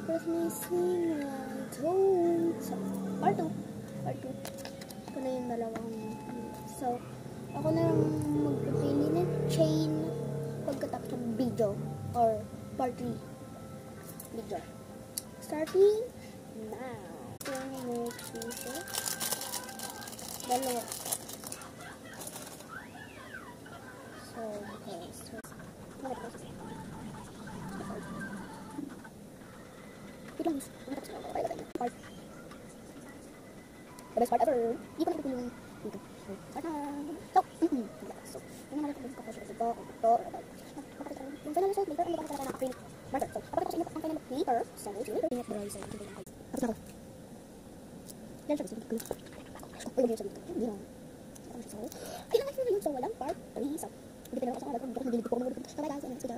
Press missing tone. So, part 2. Ito na yung dalawang. So, ako na lang magpipili ng chain pagkatapos ng video or part 3 video. Starting now. Ito yung pieces. Dalawa. So, okay. So, part. The best part ever. Hindi ko nakita yung dito. So, yung mga nakita ko ito. Yung final result later, ang mga talaga ng acrylic marker. So, kapag ako sa inyo ang final paper, so, ingat dry, so, tapos na ako. Yan siya, gusto ko. Ay, huwag yun siya dito. Hindi na. So, kailangan ko na yun. So, walang part 3. So, hindi pinag-ako sa mga. Hindi ko nagdilip ko. Bye guys, and let's go.